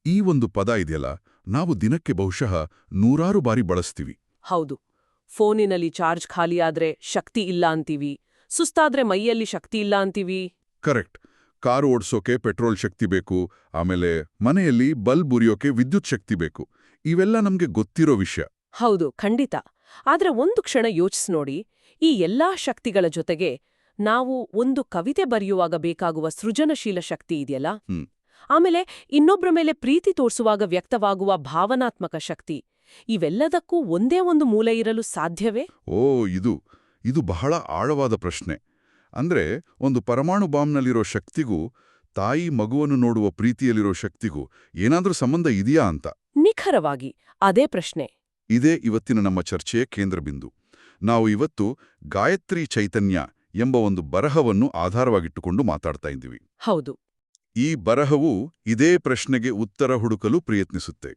ಈ ಒಂದು ಪದ ಇದೆಯಲ್ಲ, ನಾವು ದಿನಕ್ಕೆ ಬಹುಶಃ ನೂರಾರು ಬಾರಿ ಬಳಸ್ತೀವಿ. ಹೌದು. ಫೋನಿನಲ್ಲಿ ಚಾರ್ಜ್ ಖಾಲಿಯಾದ್ರೆ ಶಕ್ತಿ ಇಲ್ಲ ಅಂತೀವಿ, ಸುಸ್ತಾದ್ರೆ ಮೈಯಲ್ಲಿ ಶಕ್ತಿ ಇಲ್ಲ ಅಂತೀವಿ. ಕರೆಕ್ಟ್. ಕಾರು ಓಡ್ಸೋಕೆ ಪೆಟ್ರೋಲ್ ಶಕ್ತಿ ಬೇಕು, ಆಮೇಲೆ ಮನೆಯಲ್ಲಿ ಬಲ್ಬ್ ಉರಿಯೋಕೆ ವಿದ್ಯುತ್ ಶಕ್ತಿ ಬೇಕು. ಇವೆಲ್ಲ ನಮ್ಗೆ ಗೊತ್ತಿರೋ ವಿಷಯ. ಹೌದು, ಖಂಡಿತ. ಆದ್ರೆ ಒಂದು ಕ್ಷಣ ಯೋಚಿಸ್ನೋಡಿ, ಈ ಎಲ್ಲಾ ಶಕ್ತಿಗಳ ಜೊತೆಗೆ ನಾವು ಒಂದು ಕವಿತೆ ಬರೆಯುವಾಗ ಬೇಕಾಗುವ ಸೃಜನಶೀಲ ಶಕ್ತಿ ಇದೆಯಲ್ಲ, ಆಮೇಲೆ ಇನ್ನೊಬ್ರ ಮೇಲೆ ಪ್ರೀತಿ ತೋರಿಸುವಾಗ ವ್ಯಕ್ತವಾಗುವ ಭಾವನಾತ್ಮಕ ಶಕ್ತಿ, ಇವೆಲ್ಲದಕ್ಕೂ ಒಂದೇ ಒಂದು ಮೂಲ ಇರಲು ಸಾಧ್ಯವೇ? ಓ, ಇದು ಬಹಳ ಆಳವಾದ ಪ್ರಶ್ನೆ. ಅಂದ್ರೆ ಒಂದು ಪರಮಾಣು ಬಾಂಬ್ನಲ್ಲಿರೋ ಶಕ್ತಿಗೂ ತಾಯಿ ಮಗುವನ್ನು ನೋಡುವ ಪ್ರೀತಿಯಲ್ಲಿರೋ ಶಕ್ತಿಗೂ ಏನಾದ್ರೂ ಸಂಬಂಧ ಇದೆಯಾ ಅಂತ. ನಿಖರವಾಗಿ ಅದೇ ಪ್ರಶ್ನೆ. ಇದೇ ಇವತ್ತಿನ ನಮ್ಮ ಚರ್ಚೆಯ ಕೇಂದ್ರಬಿಂದು. ನಾವು ಇವತ್ತು ಗಾಯತ್ರಿ ಚೈತನ್ಯ ಎಂಬ ಒಂದು ಬರಹವನ್ನು ಆಧಾರವಾಗಿಟ್ಟುಕೊಂಡು ಮಾತಾಡ್ತಾ ಇದ್ದೀವಿ. ಹೌದು. ಈ ಬರಹವು ಇದೇ ಪ್ರಶ್ನೆಗೆ ಉತ್ತರ ಹುಡುಕಲು ಪ್ರಯತ್ನಿಸುತ್ತೆ.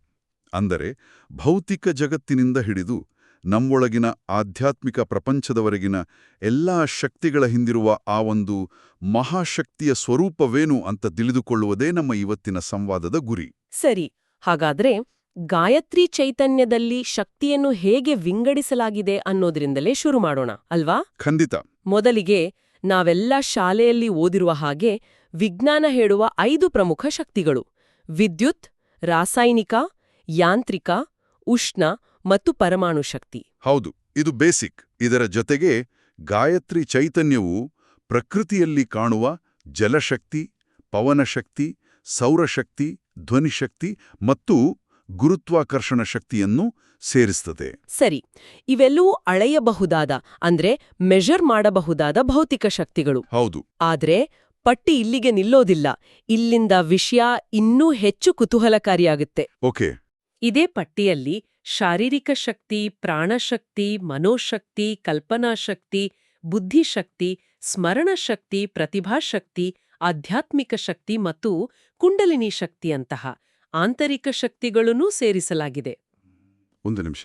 ಅಂದರೆ ಭೌತಿಕ ಜಗತ್ತಿನಿಂದ ಹಿಡಿದು ನಮ್ಮೊಳಗಿನ ಆಧ್ಯಾತ್ಮಿಕ ಪ್ರಪಂಚದವರೆಗಿನ ಎಲ್ಲಾ ಶಕ್ತಿಗಳ ಹಿಂದಿರುವ ಆ ಒಂದು ಮಹಾಶಕ್ತಿಯ ಸ್ವರೂಪವೇನು ಅಂತ ತಿಳಿದುಕೊಳ್ಳುವುದೇ ನಮ್ಮ ಇವತ್ತಿನ ಸಂವಾದದ ಗುರಿ. ಸರಿ, ಹಾಗಾದ್ರೆ ಗಾಯತ್ರಿ ಚೈತನ್ಯದಲ್ಲಿ ಶಕ್ತಿಯನ್ನು ಹೇಗೆ ವಿಂಗಡಿಸಲಾಗಿದೆ ಅನ್ನೋದ್ರಿಂದಲೇ ಶುರು ಮಾಡೋಣ, ಅಲ್ವಾ? ಖಂಡಿತ. ಮೊದಲಿಗೆ ನಾವೆಲ್ಲ ಶಾಲೆಯಲ್ಲಿ ಓದಿರುವ ಹಾಗೆ ವಿಜ್ಞಾನ ಹೇಳುವ 5 ಪ್ರಮುಖ ಶಕ್ತಿಗಳು: ವಿದ್ಯುತ್, ರಾಸಾಯನಿಕ, ಯಾಂತ್ರಿಕ, ಉಷ್ಣ ಮತ್ತು ಪರಮಾಣು ಶಕ್ತಿ. ಹೌದು, ಇದು ಬೇಸಿಕ್. ಇದರ ಜೊತೆಗೆ ಗಾಯತ್ರಿ ಚೈತನ್ಯವು ಪ್ರಕೃತಿಯಲ್ಲಿ ಕಾಣುವ ಜಲಶಕ್ತಿ, ಪವನಶಕ್ತಿ, ಸೌರಶಕ್ತಿ, ಧ್ವನಿಶಕ್ತಿ ಮತ್ತು ಗುರುತ್ವಾಕರ್ಷಣ ಶಕ್ತಿಯನ್ನು ಸೇರಿಸುತ್ತದೆ. ಸರಿ, ಇವೆಲ್ಲವೂ ಅಳೆಯಬಹುದಾದ ಅಂದ್ರೆ ಮೆಷರ್ ಮಾಡಬಹುದಾದ ಭೌತಿಕ ಶಕ್ತಿಗಳು. ಹೌದು. ಆದ್ರೆ ಪಟ್ಟಿ ಇಲ್ಲಿಗೆ ನಿಲ್ಲೋದಿಲ್ಲ. ಇಲ್ಲಿಂದ ವಿಷಯ ಇನ್ನೂ ಹೆಚ್ಚು ಕುತೂಹಲಕಾರಿಯಾಗುತ್ತೆ. ಓಕೆ. ಇದೇ ಪಟ್ಟಿಯಲ್ಲಿ ಶಾರೀರಿಕ ಶಕ್ತಿ, ಪ್ರಾಣಶಕ್ತಿ, ಮನೋಶಕ್ತಿ, ಕಲ್ಪನಾಶಕ್ತಿ, ಬುದ್ಧಿಶಕ್ತಿ, ಸ್ಮರಣಶಕ್ತಿ, ಪ್ರತಿಭಾಶಕ್ತಿ, ಆಧ್ಯಾತ್ಮಿಕ ಶಕ್ತಿ ಮತ್ತು ಕುಂಡಲಿನಿ ಶಕ್ತಿಯಂತಹ ಆಂತರಿಕ ಶಕ್ತಿಗಳನ್ನೂ ಸೇರಿಸಲಾಗಿದೆ. ಒಂದು ನಿಮಿಷ,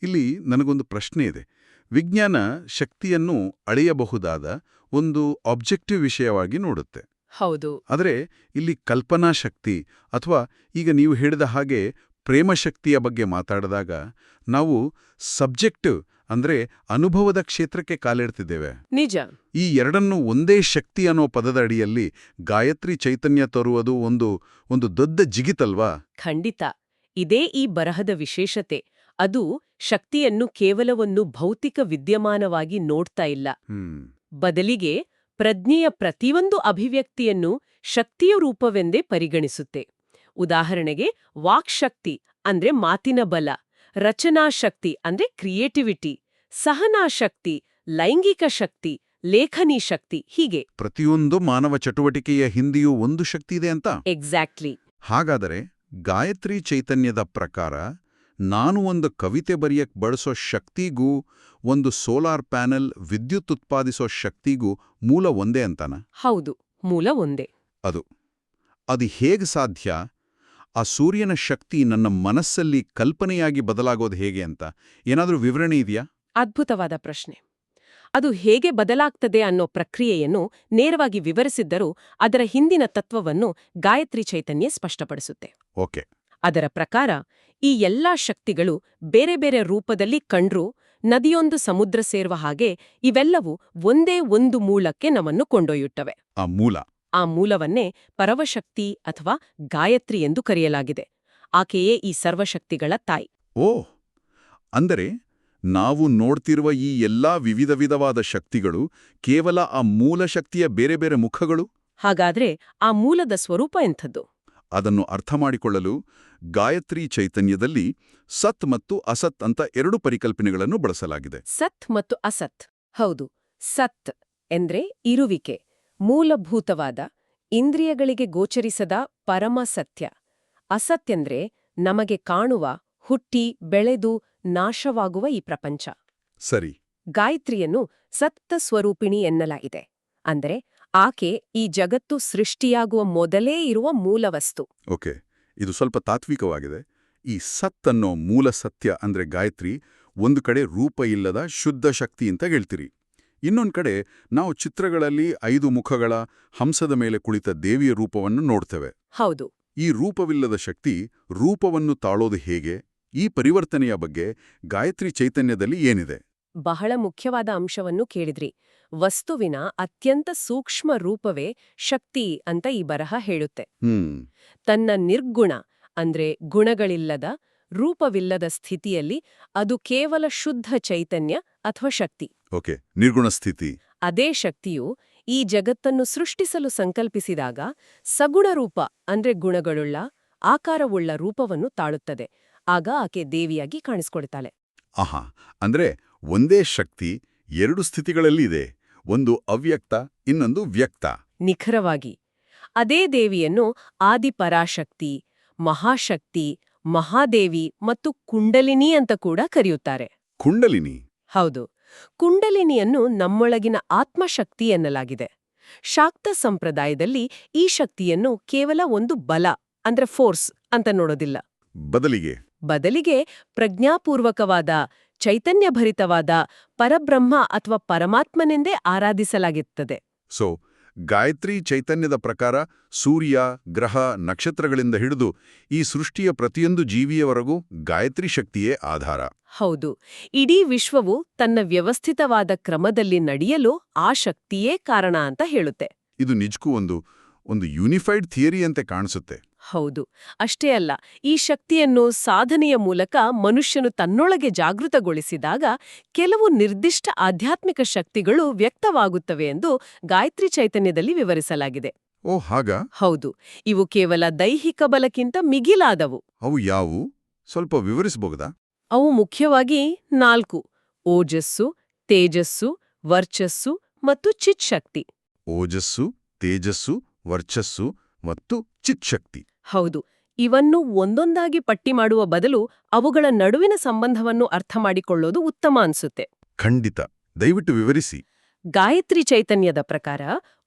ಇಲ್ಲಿ ನನಗೊಂದು ಪ್ರಶ್ನೆ ಇದೆ. ವಿಜ್ಞಾನ ಶಕ್ತಿಯನ್ನು ಅಳೆಯಬಹುದಾದ ಒಂದು ಆಬ್ಜೆಕ್ಟಿವ್ ವಿಷಯವಾಗಿ ನೋಡುತ್ತೆ. ಹೌದು. ಆದರೆ ಇಲ್ಲಿ ಕಲ್ಪನಾ ಶಕ್ತಿ ಅಥವಾ ಈಗ ನೀವು ಹೇಳಿದ ಹಾಗೆ ಪ್ರೇಮಶಕ್ತಿಯ ಬಗ್ಗೆ ಮಾತಾಡಿದಾಗ ನಾವು ಸಬ್ಜೆಕ್ಟಿವ್ ಅಂದ್ರೆ ಅನುಭವದ ಕ್ಷೇತ್ರಕ್ಕೆ ಕಾಲಿಡ್ತಿದ್ದೇವೆ. ನಿಜ. ಈ ಎರಡನ್ನೂ ಒಂದೇ ಶಕ್ತಿ ಅನ್ನೋ ಪದದ ಅಡಿಯಲ್ಲಿ ಗಾಯತ್ರಿ ಚೈತನ್ಯ ತರುವುದು ಒಂದು ದೊಡ್ಡ ಜಿಗಿತಲ್ವಾ? ಖಂಡಿತ. ಇದೇ ಈ ಬರಹದ ವಿಶೇಷತೆ. ಅದು ಶಕ್ತಿಯನ್ನು ಕೇವಲ ಒಂದು ಭೌತಿಕ ವಿದ್ಯಮಾನವಾಗಿ ನೋಡ್ತಾ ಇಲ್ಲ. ಬದಲಿಗೆ ಪ್ರಜ್ಞೆಯ ಪ್ರತಿಯೊಂದು ಅಭಿವ್ಯಕ್ತಿಯನ್ನು ಶಕ್ತಿಯ ರೂಪವೆಂದೇ ಪರಿಗಣಿಸುತ್ತೆ. ಉದಾಹರಣೆಗೆ ವಾಕ್ಶಕ್ತಿ ಅಂದ್ರೆ ಮಾತಿನ ಬಲ, ರಚನಾಶಕ್ತಿ ಅಂದ್ರೆ ಕ್ರಿಯೇಟಿವಿಟಿ, ಸಹನಾಶಕ್ತಿ, ಲೈಂಗಿಕ ಶಕ್ತಿ, ಲೇಖನಿ ಶಕ್ತಿ, ಹೀಗೆ ಪ್ರತಿಯೊಂದು ಮಾನವ ಚಟುವಟಿಕೆಯ ಹಿಂದೆಯೂ ಒಂದು ಶಕ್ತಿ ಇದೆ ಅಂತ. ಎಕ್ಸಾಕ್ಟ್ಲಿ. ಹಾಗಾದರೆ ಗಾಯತ್ರಿ ಚೈತನ್ಯದ ಪ್ರಕಾರ ನಾನು ಒಂದು ಕವಿತೆ ಬರೆಯಕ್ ಬಳಸೋ ಶಕ್ತಿಗೂ ಒಂದು ಸೋಲಾರ್ ಪ್ಯಾನೆಲ್ ವಿದ್ಯುತ್ ಉತ್ಪಾದಿಸೋ ಶಕ್ತಿಗೂ ಮೂಲ ಒಂದೇ ಅಂತಾನ? ಹೌದು, ಮೂಲ ಒಂದೇ. ಅದು ಹೇಗೆ ಸಾಧ್ಯ? ಆ ಸೂರ್ಯನ ಶಕ್ತಿ ನನ್ನ ಮನಸ್ಸಲ್ಲಿ ಕಲ್ಪನೆಯಾಗಿ ಬದಲಾಗೋದು ಹೇಗೆ ಅಂತ ಏನಾದರೂ ವಿವರಣೆ ಇದೆಯಾ? ಅದ್ಭುತವಾದ ಪ್ರಶ್ನೆ. ಅದು ಹೇಗೆ ಬದಲಾಗ್ತದೆ ಅನ್ನೋ ಪ್ರಕ್ರಿಯೆಯನ್ನು ನೇರವಾಗಿ ವಿವರಿಸಿದ್ದರೂ ಅದರ ಹಿಂದಿನ ತತ್ವವನ್ನು ಗಾಯತ್ರಿ ಚೈತನ್ಯ ಸ್ಪಷ್ಟಪಡಿಸುತ್ತೆ. ಓಕೆ. ಅದರ ಪ್ರಕಾರ ಈ ಎಲ್ಲಾ ಶಕ್ತಿಗಳು ಬೇರೆ ಬೇರೆ ರೂಪದಲ್ಲಿ ಕಂಡ್ರೂ ನದಿಯೊಂದು ಸಮುದ್ರ ಸೇರುವ ಹಾಗೆ ಇವೆಲ್ಲವೂ ಒಂದೇ ಒಂದು ಮೂಲಕ್ಕೆ ನಮ್ಮನ್ನು ಕೊಂಡೊಯ್ಯುತ್ತವೆ. ಆ ಮೂಲವನ್ನೇ ಪರವಶಕ್ತಿ ಅಥವಾ ಗಾಯತ್ರಿ ಎಂದು ಕರೆಯಲಾಗಿದೆ. ಆಕೆಯೇ ಈ ಸರ್ವಶಕ್ತಿಗಳ ತಾಯಿ. ಓಹ್, ಅಂದರೆ ನಾವು ನೋಡ್ತಿರುವ ಈ ಎಲ್ಲಾ ವಿಧವಾದ ಶಕ್ತಿಗಳು ಕೇವಲ ಆ ಮೂಲ ಶಕ್ತಿಯ ಬೇರೆ ಬೇರೆ ಮುಖಗಳು? ಹಾಗಾದ್ರೆ ಆ ಮೂಲದ ಸ್ವರೂಪ ಎಂಥದ್ದು? ಅದನ್ನು ಅರ್ಥ ಮಾಡಿಕೊಳ್ಳಲು ಗಾಯತ್ರಿ ಚೈತನ್ಯದಲ್ಲಿ ಸತ್ ಮತ್ತು ಅಸತ್ ಅಂತ 2 ಪರಿಕಲ್ಪನೆಗಳನ್ನು ಬಳಸಲಾಗಿದೆ. ಸತ್ ಮತ್ತು ಅಸತ್. ಹೌದು. ಸತ್ ಎಂದ್ರೆ ಇರುವಿಕೆ, ಮೂಲಭೂತವಾದ, ಇಂದ್ರಿಯಗಳಿಗೆ ಗೋಚರಿಸದ ಪರಮ ಸತ್ಯ. ಅಸತ್ ಎಂದ್ರೆ ನಮಗೆ ಕಾಣುವ, ಹುಟ್ಟಿ ಬೆಳೆದು ನಾಶವಾಗುವ ಈ ಪ್ರಪಂಚ. ಸರಿ. ಗಾಯತ್ರಿಯನ್ನು ಸತ್ತ ಸ್ವರೂಪಿಣಿ ಎನ್ನಲಾಗಿದೆ. ಅಂದ್ರೆ ಆಕೆ ಈ ಜಗತ್ತು ಸೃಷ್ಟಿಯಾಗುವ ಮೊದಲೇ ಇರುವ ಮೂಲವಸ್ತು. ಓಕೆ, ಇದು ಸ್ವಲ್ಪ ತಾತ್ವಿಕವಾಗಿದೆ. ಈ ಸತ್ ಅನ್ನೋ ಮೂಲ ಸತ್ಯ ಅಂದ್ರೆ ಗಾಯತ್ರಿ ಒಂದು ಕಡೆ ರೂಪ ಇಲ್ಲದ ಶುದ್ಧ ಶಕ್ತಿ ಅಂತ ಹೇಳ್ತೀರಿ. ಇನ್ನೊಂದು ಕಡೆ ನಾವು ಚಿತ್ರಗಳಲ್ಲಿ 5 ಮುಖಗಳ ಹಂಸದ ಮೇಲೆ ಕುಳಿತ ದೇವಿಯ ರೂಪವನ್ನು ನೋಡ್ತೇವೆ. ಹೌದು. ಈ ರೂಪವಿಲ್ಲದ ಶಕ್ತಿ ರೂಪವನ್ನು ತಾಳೋದು ಹೇಗೆ? ಈ ಪರಿವರ್ತನೆಯ ಬಗ್ಗೆ ಗಾಯತ್ರಿ ಚೈತನ್ಯದಲ್ಲಿ ಏನಿದೆ? ಬಹಳ ಮುಖ್ಯವಾದ ಅಂಶವನ್ನು ಕೇಳಿದ್ರಿ. ವಸ್ತುವಿನ ಅತ್ಯಂತ ಸೂಕ್ಷ್ಮ ರೂಪವೇ ಶಕ್ತಿ ಅಂತ ಈ ಬರಹ ಹೇಳುತ್ತೆ. ತನ್ನ ನಿರ್ಗುಣ ಅಂದ್ರೆ ಗುಣಗಳಿಲ್ಲದ ರೂಪವಿಲ್ಲದ ಸ್ಥಿತಿಯಲ್ಲಿ ಅದು ಕೇವಲ ಶುದ್ಧ ಚೈತನ್ಯ ಅಥವಾ ಶಕ್ತಿ. ಓಕೆ, ನಿರ್ಗುಣ ಸ್ಥಿತಿ. ಅದೇ ಶಕ್ತಿಯು ಈ ಜಗತ್ತನ್ನು ಸೃಷ್ಟಿಸಲು ಸಂಕಲ್ಪಿಸಿದಾಗ ಸಗುಣ ರೂಪ ಅಂದ್ರೆ ಗುಣಗಳುಳ್ಳ ಆಕಾರವುಳ್ಳ ರೂಪವನ್ನು ತಾಳುತ್ತದೆ. ಆಗ ಆಕೆ ದೇವಿಯಾಗಿ ಕಾಣಿಸ್ಕೊಳ್ತಾಳೆ. ಆಹಾ, ಅಂದ್ರೆ ಒಂದೇ ಶಕ್ತಿ ಎರಡು ಸ್ಥಿತಿಗಳಲ್ಲಿ ಇದೆ. ಒಂದು ಅವ್ಯಕ್ತ, ಇನ್ನೊಂದು ವ್ಯಕ್ತ. ನಿಖರವಾಗಿ. ಅದೇ ದೇವಿಯನ್ನು ಆದಿಪರಾಶಕ್ತಿ, ಮಹಾಶಕ್ತಿ, ಮಹಾದೇವಿ ಮತ್ತು ಕುಂಡಲಿನಿ ಅಂತ ಕೂಡ ಕರೆಯುತ್ತಾರೆ. ಕುಂಡಲಿನಿ? ಹೌದು. ಕುಂಡಲಿನಿಯನ್ನು ನಮ್ಮೊಳಗಿನ ಆತ್ಮಶಕ್ತಿ ಎನ್ನಲಾಗಿದೆ. ಶಾಕ್ತ ಸಂಪ್ರದಾಯದಲ್ಲಿ ಈ ಶಕ್ತಿಯನ್ನು ಕೇವಲ ಒಂದು ಬಲ ಅಂದ್ರೆ ಫೋರ್ಸ್ ಅಂತ ನೋಡೋದಿಲ್ಲ. ಬದಲಿಗೆ ಪ್ರಜ್ಞಾಪೂರ್ವಕವಾದ, ಚೈತನ್ಯಭರಿತವಾದ ಪರಬ್ರಹ್ಮ ಅಥವಾ ಪರಮಾತ್ಮನೆಂದೇ ಆರಾಧಿಸಲಾಗುತ್ತದೆ. ಸೊ ಗಾಯತ್ರಿ ಚೈತನ್ಯದ ಪ್ರಕಾರ ಸೂರ್ಯ, ಗ್ರಹ, ನಕ್ಷತ್ರಗಳಿಂದ ಹಿಡಿದು ಈ ಸೃಷ್ಟಿಯ ಪ್ರತಿಯೊಂದು ಜೀವಿಯವರೆಗೂ ಗಾಯತ್ರಿ ಶಕ್ತಿಯೇ ಆಧಾರ. ಹೌದು. ಇಡೀ ವಿಶ್ವವು ತನ್ನ ವ್ಯವಸ್ಥಿತವಾದ ಕ್ರಮದಲ್ಲಿ ನಡೆಯಲು ಆ ಶಕ್ತಿಯೇ ಕಾರಣ ಅಂತ ಹೇಳುತ್ತೆ. ಇದು ನಿಜಕ್ಕೂ ಒಂದು ಯೂನಿಫೈಡ್ ಥಿಯರಿ ಅಂತೆ ಕಾಣಿಸುತ್ತೆ. ಹೌದು. ಅಷ್ಟೇ ಅಲ್ಲ, ಈ ಶಕ್ತಿಯನ್ನು ಸಾಧನೆಯ ಮೂಲಕ ಮನುಷ್ಯನು ತನ್ನೊಳಗೆ ಜಾಗೃತಗೊಳಿಸಿದಾಗ ಕೆಲವು ನಿರ್ದಿಷ್ಟ ಆಧ್ಯಾತ್ಮಿಕ ಶಕ್ತಿಗಳು ವ್ಯಕ್ತವಾಗುತ್ತವೆ ಎಂದು ಗಾಯತ್ರಿ ಚೈತನ್ಯದಲ್ಲಿ ವಿವರಿಸಲಾಗಿದೆ. ಓ ಹಾಗಾ? ಹೌದು. ಇವು ಕೇವಲ ದೈಹಿಕ ಬಲಕ್ಕಿಂತ ಮಿಗಿಲಾದವು. ಅವು ಯಾವುವು? ಸ್ವಲ್ಪ ವಿವರಿಸಬಹುದಾ? ಅವು ಮುಖ್ಯವಾಗಿ 4: ಓಜಸ್ಸು, ತೇಜಸ್ಸು, ವರ್ಚಸ್ಸು ಮತ್ತು ಚಿತ್ಶಕ್ತಿ. ಓಜಸ್ಸು, ತೇಜಸ್ಸು, ವರ್ಚಸ್ಸು ಮತ್ತು ಚಿತ್ಶಕ್ತಿ. ಹೌದು. ಇವನ್ನು ಒಂದೊಂದಾಗಿ ಪಟ್ಟಿ ಮಾಡುವ ಬದಲು ಅವುಗಳ ನಡುವಿನ ಸಂಬಂಧವನ್ನು ಅರ್ಥಮಾಡಿಕೊಳ್ಳೋದು ಉತ್ತಮ ಅನ್ಸುತ್ತೆ. ಖಂಡಿತ, ದಯವಿಟ್ಟು ವಿವರಿಸಿ. ಗಾಯತ್ರಿ ಚೈತನ್ಯದ ಪ್ರಕಾರ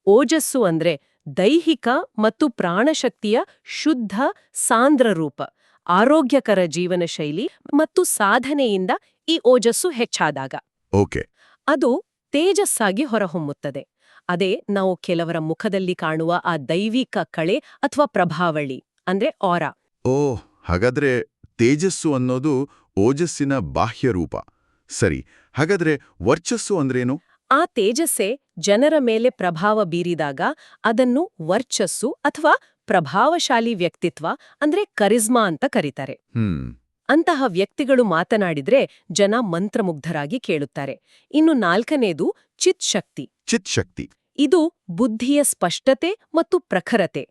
ಓಜಸ್ಸು ಅಂದ್ರೆ ದೈಹಿಕ ಮತ್ತು ಪ್ರಾಣಶಕ್ತಿಯ ಶುದ್ಧ ಸಾಂದ್ರ ರೂಪ. ಆರೋಗ್ಯಕರ ಜೀವನ ಶೈಲಿ ಮತ್ತು ಸಾಧನೆಯಿಂದ ಈ ಓಜಸ್ಸು ಹೆಚ್ಚಾದಾಗ ಓಕೆ, ಅದು ತೇಜಸ್ಸಾಗಿ ಹೊರಹೊಮ್ಮುತ್ತದೆ. ಅದೇ ನಾವು ಕೆಲವರ ಮುಖದಲ್ಲಿ ಕಾಣುವ ಆ ದೈವಿಕ ಕಳೆ ಅಥವಾ ಪ್ರಭಾವಳಿ ಅಂದ್ರೆ ಆರಾ. ಓ, ಹಾಗಾದ್ರೆ ತೇಜಸ್ಸು ಅನ್ನೋದು ಓಜಸ್ಸಿನ ಬಾಹ್ಯ ರೂಪ. ಸರಿ, ಹಾಗಾದ್ರೆ ವರ್ಚಸ್ಸು ಅಂದ್ರೇನು? ಆ ತೇಜಸ್ಸೇ ಜನರ ಮೇಲೆ ಪ್ರಭಾವ ಬೀರಿದಾಗ ಅದನ್ನು ವರ್ಚಸ್ಸು ಅಥವಾ ಪ್ರಭಾವಶಾಲಿ ವ್ಯಕ್ತಿತ್ವ ಅಂದ್ರೆ ಕರಿಸ್ಮಾ ಅಂತ ಕರೀತಾರೆ. ಅಂತಹ ವ್ಯಕ್ತಿಗಳು ಮಾತನಾಡಿದ್ರೆ ಜನ ಮಂತ್ರಮುಗ್ಧರಾಗಿ ಕೇಳುತ್ತಾರೆ. ಇನ್ನು 4ನೇದು ಚಿತ್ಶಕ್ತಿ. ಇದು ಬುದ್ಧಿಯ ಸ್ಪಷ್ಟತೆ ಮತ್ತು ಪ್ರಖರತೆ.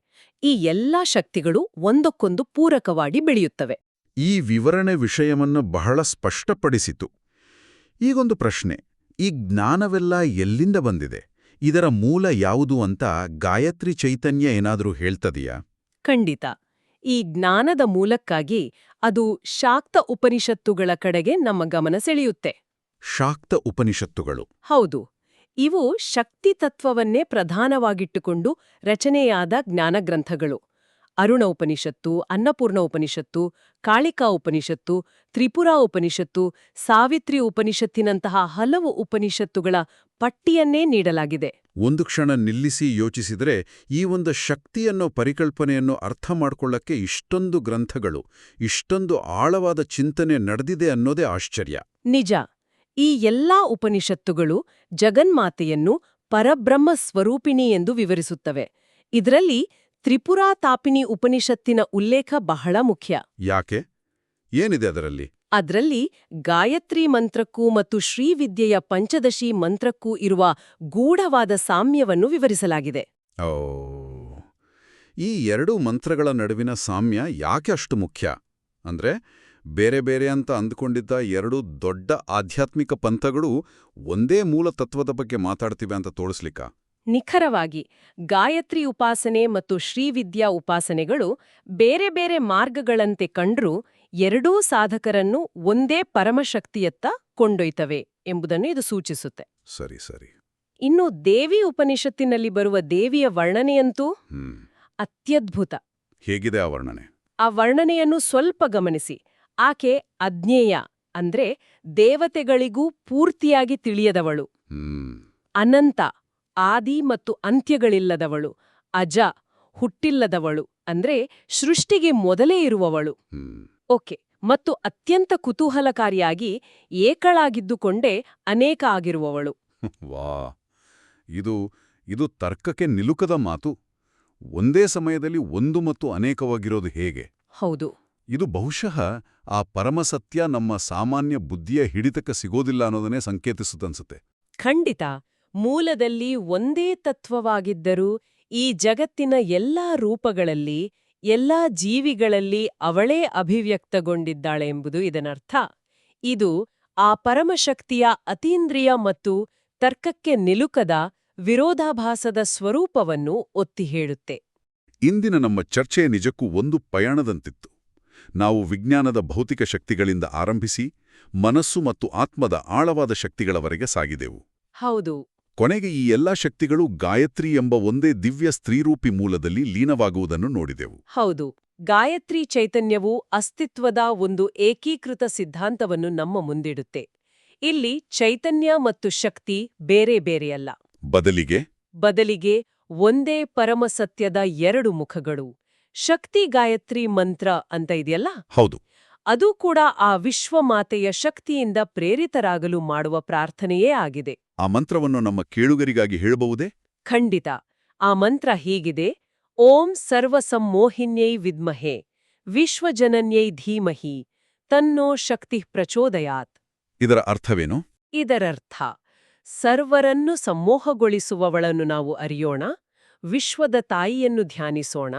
ಈ ಎಲ್ಲಾ ಶಕ್ತಿಗಳು ಒಂದಕ್ಕೊಂದು ಪೂರಕವಾಗಿ ಬೆಳೆಯುತ್ತವೆ. ಈ ವಿವರಣೆ ವಿಷಯವನ್ನು ಬಹಳ ಸ್ಪಷ್ಟಪಡಿಸಿತು. ಈಗೊಂದು ಪ್ರಶ್ನೆ, ಈ ಜ್ಞಾನವೆಲ್ಲ ಎಲ್ಲಿಂದ ಬಂದಿದೆ? ಇದರ ಮೂಲ ಯಾವುದು ಅಂತ ಗಾಯತ್ರಿ ಚೈತನ್ಯ ಏನಾದರೂ ಹೇಳ್ತದೆಯಾ? ಖಂಡಿತ. ಈ ಜ್ಞಾನದ ಮೂಲಕ್ಕಾಗಿ ಅದು ಶಾಕ್ತ ಉಪನಿಷತ್ತುಗಳ ಕಡೆಗೆ ನಮ್ಮ ಗಮನ ಸೆಳೆಯುತ್ತೆ. ಶಾಕ್ತ ಉಪನಿಷತ್ತುಗಳು? ಹೌದು. ಇವು ಶಕ್ತಿ ತತ್ವವನ್ನೇ ಪ್ರಧಾನವಾಗಿಟ್ಟುಕೊಂಡು ರಚನೆಯಾದ ಜ್ಞಾನಗ್ರಂಥಗಳು. ಅರುಣ ಉಪನಿಷತ್ತು, ಅನ್ನಪೂರ್ಣ ಉಪನಿಷತ್ತು, ಕಾಳಿಕಾ ಉಪನಿಷತ್ತು, ತ್ರಿಪುರಾ ಉಪನಿಷತ್ತು, ಸಾವಿತ್ರಿ ಉಪನಿಷತ್ತಿನಂತಹ ಹಲವು ಉಪನಿಷತ್ತುಗಳ ಪಟ್ಟಿಯನ್ನೇ ನೀಡಲಾಗಿದೆ. ಒಂದು ಕ್ಷಣ ನಿಲ್ಲಿಸಿ ಯೋಚಿಸಿದರೆ ಈ ಒಂದು ಶಕ್ತಿ ಅನ್ನೋ ಪರಿಕಲ್ಪನೆಯನ್ನು ಅರ್ಥ ಮಾಡ್ಕೊಳ್ಳಕ್ಕೆ ಇಷ್ಟೊಂದು ಗ್ರಂಥಗಳು, ಇಷ್ಟೊಂದು ಆಳವಾದ ಚಿಂತನೆ ನಡೆದಿದೆ ಅನ್ನೋದೇ ಆಶ್ಚರ್ಯ. ನಿಜ. ಈ ಎಲ್ಲಾ ಉಪನಿಷತ್ತುಗಳು ಜಗನ್ಮಾತೆಯನ್ನು ಪರಬ್ರಹ್ಮ ಸ್ವರೂಪಿಣಿ ಎಂದು ವಿವರಿಸುತ್ತವೆ. ಇದರಲ್ಲಿ ತ್ರಿಪುರಾ ತಾಪಿನಿ ಉಪನಿಷತ್ತಿನ ಉಲ್ಲೇಖ ಬಹಳ ಮುಖ್ಯ. ಯಾಕೆ? ಏನಿದೆ ಅದರಲ್ಲಿ? ಅದ್ರಲ್ಲಿ ಗಾಯತ್ರಿ ಮಂತ್ರಕ್ಕೂ ಮತ್ತು ಶ್ರೀವಿದ್ಯೆಯ ಪಂಚದಶಿ ಮಂತ್ರಕ್ಕೂ ಇರುವ ಗೂಢವಾದ ಸಾಮ್ಯವನ್ನು ವಿವರಿಸಲಾಗಿದೆ. ಓ, ಈ ಎರಡೂ ಮಂತ್ರಗಳ ನಡುವಿನ ಸಾಮ್ಯ ಯಾಕೆ ಅಷ್ಟು ಮುಖ್ಯ? ಅಂದ್ರೆ ಬೇರೆ ಬೇರೆ ಅಂತ ಅಂದ್ಕೊಂಡಿದ್ದ ಎರಡು ದೊಡ್ಡ ಆಧ್ಯಾತ್ಮಿಕ ಪಂಥಗಳು ಒಂದೇ ಮೂಲ ತತ್ವದ ಬಗ್ಗೆ ಮಾತಾಡ್ತಿವೆ ಅಂತ ತೋರಿಸ್ಲಿಕ್ಕ? ನಿಖರವಾಗಿ. ಗಾಯತ್ರಿ ಉಪಾಸನೆ ಮತ್ತು ಶ್ರೀವಿದ್ಯಾ ಉಪಾಸನೆಗಳು ಬೇರೆ ಬೇರೆ ಮಾರ್ಗಗಳಂತೆ ಕಂಡ್ರೂ ಎರಡೂ ಸಾಧಕರನ್ನು ಒಂದೇ ಪರಮಶಕ್ತಿಯತ್ತ ಕೊಂಡೊಯ್ತವೆ ಎಂಬುದನ್ನು ಇದು ಸೂಚಿಸುತ್ತೆ. ಸರಿ ಸರಿ. ಇನ್ನು ದೇವಿ ಉಪನಿಷತ್ತಿನಲ್ಲಿ ಬರುವ ದೇವಿಯ ವರ್ಣನೆಯಂತೂ ಅತ್ಯದ್ಭುತ. ಹೇಗಿದೆ ಆ ವರ್ಣನೆ? ಆ ವರ್ಣನೆಯನ್ನು ಸ್ವಲ್ಪ ಗಮನಿಸಿ. ಆಕೆ ಅಜ್ಞೇಯ ಅಂದ್ರೆ ದೇವತೆಗಳಿಗೂ ಪೂರ್ತಿಯಾಗಿ ತಿಳಿಯದವಳು. ಅನಂತ, ಆದಿ ಮತ್ತು ಅಂತ್ಯಗಳಿಲ್ಲದವಳು. ಅಜ, ಹುಟ್ಟಿಲ್ಲದವಳು. ಅಂದ್ರೆ ಸೃಷ್ಟಿಗೆ ಮೊದಲೇ ಇರುವವಳು. ಓಕೆ. ಮತ್ತು ಅತ್ಯಂತ ಕುತೂಹಲಕಾರಿಯಾಗಿ ಏಕಳಾಗಿದ್ದುಕೊಂಡೇ ಅನೇಕ ಆಗಿರುವವಳು. ವಾ, ಇದು ತರ್ಕಕ್ಕೆ ನಿಲುಕದ ಮಾತು. ಒಂದೇ ಸಮಯದಲ್ಲಿ ಒಂದು ಮತ್ತು ಅನೇಕವಾಗಿರೋದು ಹೇಗೆ? ಹೌದು. ಇದು ಬಹುಶಃ ಆ ಪರಮಸತ್ಯ ನಮ್ಮ ಸಾಮಾನ್ಯ ಬುದ್ಧಿಯ ಹಿಡಿತಕ್ಕೆ ಸಿಗೋದಿಲ್ಲ ಅನ್ನೋದನ್ನೇ ಸಂಕೇತಿಸುತ್ತನ್ಸುತ್ತೆ. ಖಂಡಿತ. ಮೂಲದಲ್ಲಿ ಒಂದೇ ತತ್ವವಾಗಿದ್ದರೂ ಈ ಜಗತ್ತಿನ ಎಲ್ಲಾ ರೂಪಗಳಲ್ಲಿ, ಎಲ್ಲಾ ಜೀವಿಗಳಲ್ಲಿ ಅವಳೇ ಅಭಿವ್ಯಕ್ತಗೊಂಡಿದ್ದಾಳೆ ಎಂಬುದು ಇದನರ್ಥ. ಇದು ಆ ಪರಮಶಕ್ತಿಯ ಅತೀಂದ್ರಿಯ ಮತ್ತು ತರ್ಕಕ್ಕೆ ನಿಲುಕದ ವಿರೋಧಾಭಾಸದ ಸ್ವರೂಪವನ್ನು ಒತ್ತಿ ಹೇಳುತ್ತೆ. ಇಂದಿನ ನಮ್ಮ ಚರ್ಚೆ ನಿಜಕ್ಕೂ ಒಂದು ಪಯಣದಂತಿತ್ತು. ನಾವು ವಿಜ್ಞಾನದ ಭೌತಿಕ ಶಕ್ತಿಗಳಿಂದ ಆರಂಭಿಸಿ ಮನಸ್ಸು ಮತ್ತು ಆತ್ಮದ ಆಳವಾದ ಶಕ್ತಿಗಳವರೆಗೆ ಸಾಗಿದೆವು. ಹೌದು. ಕೊನೆಗೆ ಈ ಎಲ್ಲಾ ಶಕ್ತಿಗಳು ಗಾಯತ್ರಿ ಎಂಬ ಒಂದೇ ದಿವ್ಯ ಸ್ತ್ರೀರೂಪಿ ಮೂಲದಲ್ಲಿ ಲೀನವಾಗುವುದನ್ನು ನೋಡಿದೆವು. ಹೌದು. ಗಾಯತ್ರಿ ಚೈತನ್ಯವು ಅಸ್ತಿತ್ವದ ಒಂದು ಏಕೀಕೃತ ಸಿದ್ಧಾಂತವನ್ನು ನಮ್ಮ ಮುಂದಿಡುತ್ತೆ. ಇಲ್ಲಿ ಚೈತನ್ಯ ಮತ್ತು ಶಕ್ತಿ ಬೇರೆ ಬೇರೆಯಲ್ಲ. ಬದಲಿಗೆ ಒಂದೇ ಪರಮಸತ್ಯದ ಎರಡು ಮುಖಗಳು. ಶಕ್ತಿ ಗಾಯತ್ರಿ ಮಂತ್ರ ಅಂತ ಇದೆಯಲ್ಲ, ಹೌದು, ಅದು ಕೂಡ ಆ ವಿಶ್ವಮಾತೆಯ ಶಕ್ತಿಯಿಂದ ಪ್ರೇರಿತರಾಗಲು ಮಾಡುವ ಪ್ರಾರ್ಥನೆಯೇ ಆಗಿದೆ. ಆ ಮಂತ್ರವನ್ನು ನಮ್ಮ ಕೇಳುಗರಿಗಾಗಿ ಹೇಳಬಹುದೇ? ಖಂಡಿತ. ಆ ಮಂತ್ರ ಹೀಗಿದೆ: ಓಂ ಸರ್ವಸಮ್ಮೋಹಿನ್ಯೈ ವಿದ್ಮಹೆ ವಿಶ್ವಜನನ್ಯೈ ಧೀಮಹಿ ತನ್ನೋ ಶಕ್ತಿ ಪ್ರಚೋದಯಾತ್. ಇದರ ಅರ್ಥವೇನು? ಇದರರ್ಥ, ಸರ್ವರನ್ನು ಸಮ್ಮೋಹಗೊಳಿಸುವವಳನ್ನು ನಾವು ಅರಿಯೋಣ, ವಿಶ್ವದ ತಾಯಿಯನ್ನು ಧ್ಯಾನಿಸೋಣ,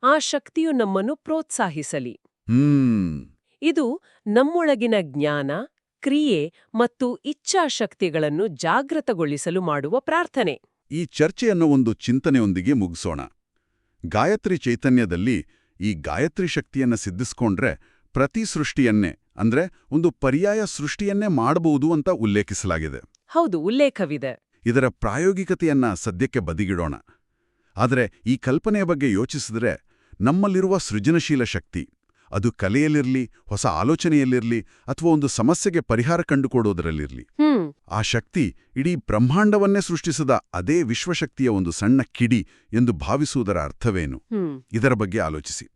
ಆ ಶಕ್ತಿಯು ನಮ್ಮನ್ನು ಪ್ರೋತ್ಸಾಹಿಸಲಿ. ಇದು ನಮ್ಮೊಳಗಿನ ಜ್ಞಾನ, ಕ್ರಿಯೆ ಮತ್ತು ಇಚ್ಛಾಶಕ್ತಿಗಳನ್ನು ಜಾಗೃತಗೊಳಿಸಲು ಮಾಡುವ ಪ್ರಾರ್ಥನೆ. ಈ ಚರ್ಚೆಯನ್ನು ಒಂದು ಚಿಂತನೆಯೊಂದಿಗೆ ಮುಗಿಸೋಣ. ಗಾಯತ್ರಿ ಚೈತನ್ಯದಲ್ಲಿ ಈ ಗಾಯತ್ರಿ ಶಕ್ತಿಯನ್ನ ಸಿದ್ಧಿಸ್ಕೊಂಡ್ರೆ ಪ್ರತಿ ಸೃಷ್ಟಿಯನ್ನೇ, ಅಂದ್ರೆ ಒಂದು ಪರ್ಯಾಯ ಸೃಷ್ಟಿಯನ್ನೇ ಮಾಡಬಹುದು ಅಂತ ಉಲ್ಲೇಖಿಸಲಾಗಿದೆ. ಹೌದು, ಉಲ್ಲೇಖವಿದೆ. ಇದರ ಪ್ರಾಯೋಗಿಕತೆಯನ್ನ ಸದ್ಯಕ್ಕೆ ಬದಿಗಿಡೋಣ. ಆದರೆ ಈ ಕಲ್ಪನೆಯ ಬಗ್ಗೆ ಯೋಚಿಸಿದ್ರೆ ನಮ್ಮಲ್ಲಿರುವ ಸೃಜನಶೀಲ ಶಕ್ತಿ, ಅದು ಕಲೆಯಲ್ಲಿರ್ಲಿ, ಹೊಸ ಆಲೋಚನೆಯಲ್ಲಿರ್ಲಿ, ಅಥವಾ ಒಂದು ಸಮಸ್ಯೆಗೆ ಪರಿಹಾರ ಕಂಡುಕೊಡೋದರಲ್ಲಿರ್ಲಿ, ಆ ಶಕ್ತಿ ಇಡೀ ಬ್ರಹ್ಮಾಂಡವನ್ನೇ ಸೃಷ್ಟಿಸಿದ ಅದೇ ವಿಶ್ವಶಕ್ತಿಯ ಒಂದು ಸಣ್ಣ ಕಿಡಿ ಎಂದು ಭಾವಿಸುವುದರ ಅರ್ಥವೇನು? ಇದರ ಬಗ್ಗೆ ಆಲೋಚಿಸಿ.